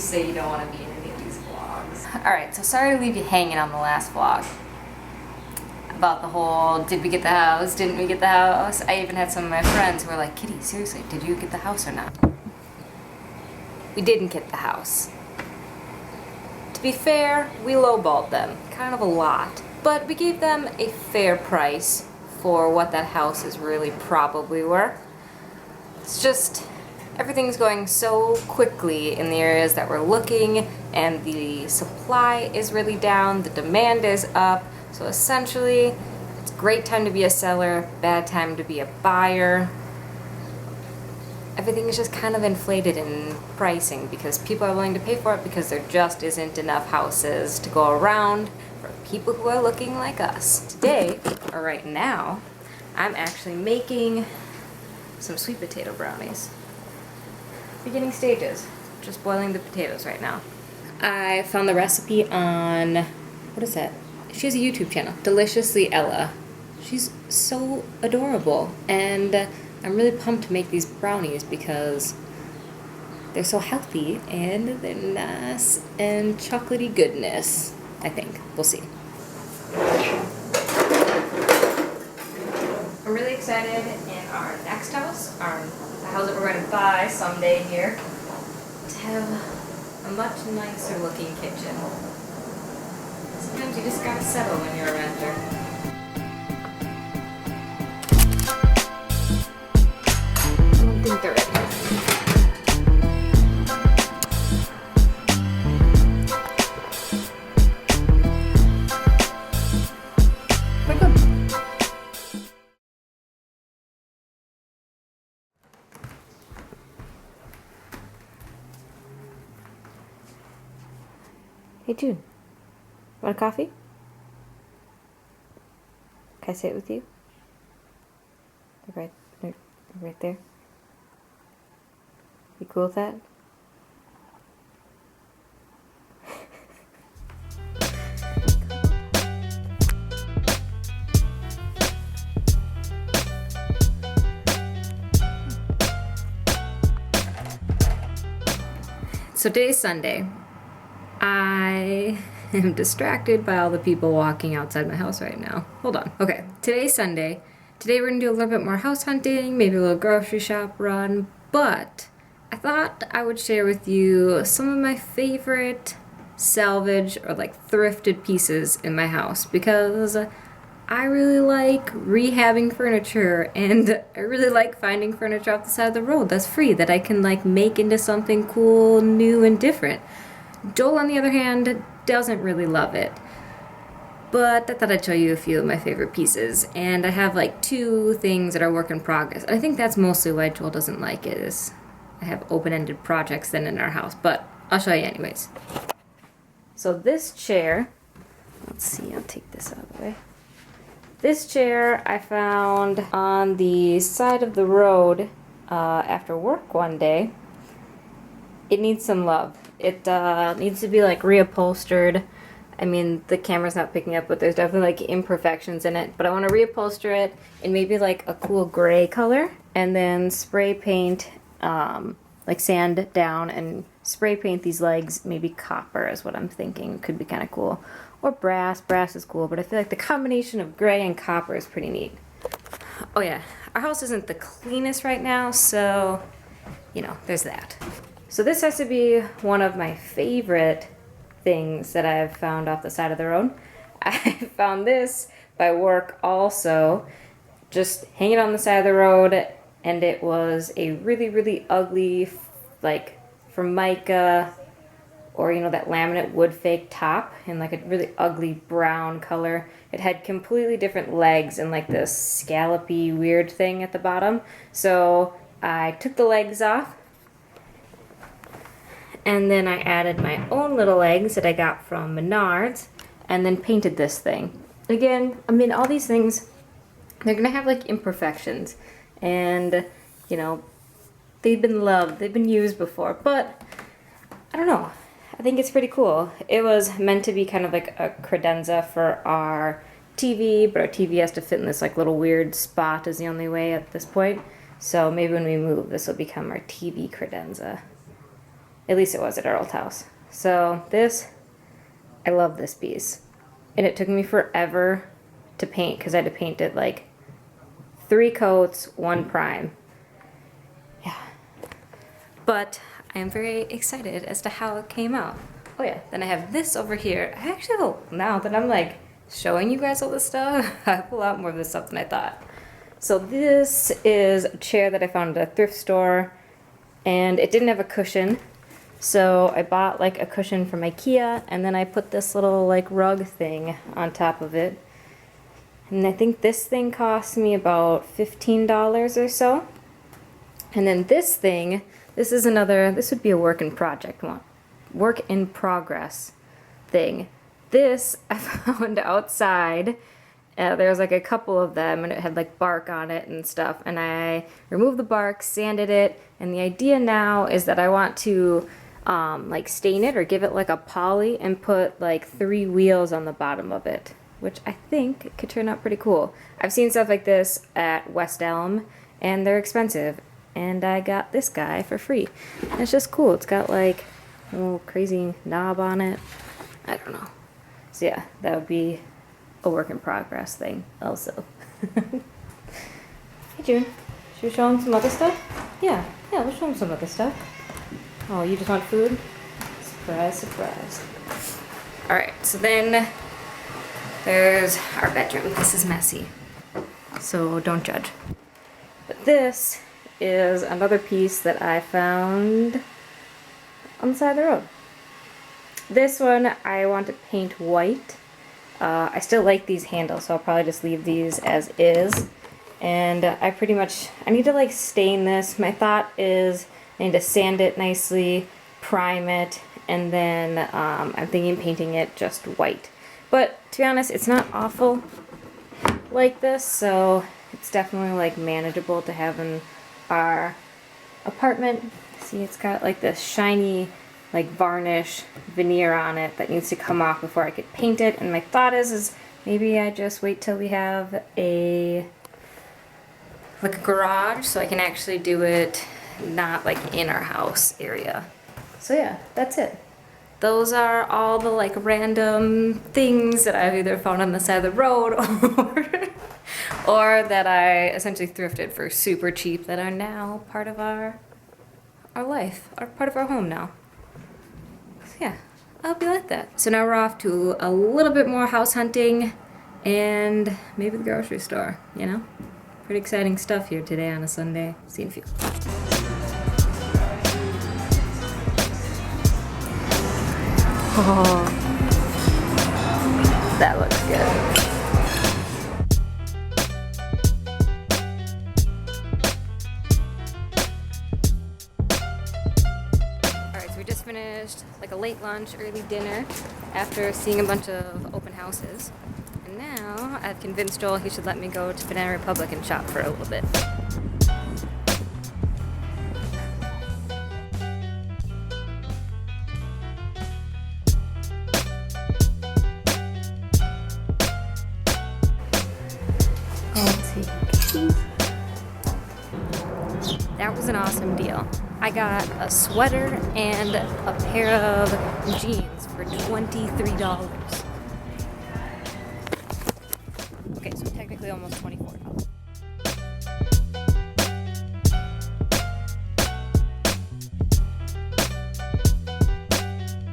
say you don't want to be in any of these vlogs. Alright, so sorry to leave you hanging on the last vlog. About the whole, did we get the house, didn't we get the house? I even had some of my friends who were like, Kitty, seriously, did you get the house or not? We didn't get the house. To be fair, we lowballed them, kind of a lot. But we gave them a fair price for what that house is really probably worth. It's just, everything's going so quickly in the areas that we're looking, and the supply is really down, the demand is up. So essentially, it's a great time to be a seller, bad time to be a buyer. Everything is just kind of inflated in pricing because people are willing to pay for it because there just isn't enough houses to go around for people who are looking like us. Today, or right now, I'm actually making some sweet potato brownies. Beginning stages, just boiling the potatoes right now. I found the recipe on, what is that? She has a YouTube channel, Deliciously Ella. She's so adorable, and I'm really pumped to make these brownies because they're so healthy and they're nice and chocolatey goodness, I think. We'll see. I'm really excited in our next house, the house that we're going to buy someday here, to have a much nicer looking kitchen. Sometimes you just gotta settle when you're a renter. I don't think they're ready. We're good. Hey June, want a coffee? Can I sit with you? Right there. You cool with that? So today's Sunday. I am distracted by all the people walking outside my house right now. Hold on. Okay, today's Sunday. Today we're gonna do a little bit more house hunting, maybe a little grocery shop run, but I thought I would share with you some of my favorite salvage or like thrifted pieces in my house because I really like rehabbing furniture and I really like finding furniture off the side of the road that's free that I can like make into something cool, new, and different. Joel, on the other hand, doesn't really love it. But I thought I'd show you a few of my favorite pieces. And I have like 2 things that are work in progress. And I think that's mostly why Joel doesn't like it, is I have open-ended projects then in our house. But I'll show you anyways. So this chair, let's see, I'll take this out of the way. This chair I found on the side of the road after work one day. It needs some love. It needs to be like reupholstered. I mean, the camera's not picking up, but there's definitely like imperfections in it. But I want to reupholster it in maybe like a cool gray color and then spray paint, like sand down and spray paint these legs. Maybe copper is what I'm thinking. Could be kind of cool. Or brass. Brass is cool, but I feel like the combination of gray and copper is pretty neat. Oh yeah, our house isn't the cleanest right now, so, you know, there's that. So this has to be one of my favorite things that I've found off the side of the road. I found this by work also, just hanging on the side of the road, and it was a really, really ugly, like Formica, or you know, that laminate wood fake top in like a really ugly brown color. It had completely different legs and like this scallopy weird thing at the bottom. So I took the legs off, and then I added my own little legs that I got from Menards, and then painted this thing. Again, I mean, all these things, they're gonna have like imperfections, and you know, they've been loved, they've been used before, but I don't know. I think it's pretty cool. It was meant to be kind of like a credenza for our TV, but our TV has to fit in this like little weird spot is the only way at this point. So maybe when we move, this will become our TV credenza. At least it was at our old house. So this, I love this piece. And it took me forever to paint because I had to paint it like 3 coats, 1 prime. Yeah. But I am very excited as to how it came out. Oh yeah, then I have this over here. I actually have now that I'm like showing you guys all this stuff, I have a lot more of this stuff than I thought. So this is a chair that I found at a thrift store, and it didn't have a cushion. So I bought like a cushion from IKEA, and then I put this little like rug thing on top of it. And I think this thing cost me about $15 or so. And then this thing, this is another, this would be a work in progress thing. This I found outside. There was like a couple of them, and it had like bark on it and stuff. And I removed the bark, sanded it, and the idea now is that I want to like stain it or give it like a poly and put like 3 wheels on the bottom of it, which I think could turn out pretty cool. I've seen stuff like this at West Elm, and they're expensive. And I got this guy for free. And it's just cool. It's got like a little crazy knob on it. I don't know. So yeah, that would be a work in progress thing also. Hey June, should we show him some other stuff? Yeah, we'll show him some other stuff. Oh, you just want food? Surprise, surprise. Alright, so then there's our bedroom. This is messy, so don't judge. But this is another piece that I found on the side of the road. This one I want to paint white. I still like these handles, so I'll probably just leave these as is. And I need to like stain this. My thought is I need to sand it nicely, prime it, and then I'm thinking painting it just white. But to be honest, it's not awful like this, so it's definitely like manageable to have in our apartment. See, it's got like this shiny like varnish veneer on it that needs to come off before I could paint it. And my thought is maybe I just wait till we have a garage so I can actually do it not like in our house area. So yeah, that's it. Those are all the like random things that I've either found on the side of the road or that I essentially thrifted for super cheap that are now part of our life, are part of our home now. So yeah, I'll be like that. So now we're off to a little bit more house hunting and maybe the grocery store, you know? Pretty exciting stuff here today on a Sunday. See you in a few. Oh, that looks good. Alright, so we just finished like a late lunch, early dinner after seeing a bunch of open houses. And now I've convinced Joel he should let me go to Banana Republic and shop for a little bit. That was an awesome deal. I got a sweater and a pair of jeans for $23.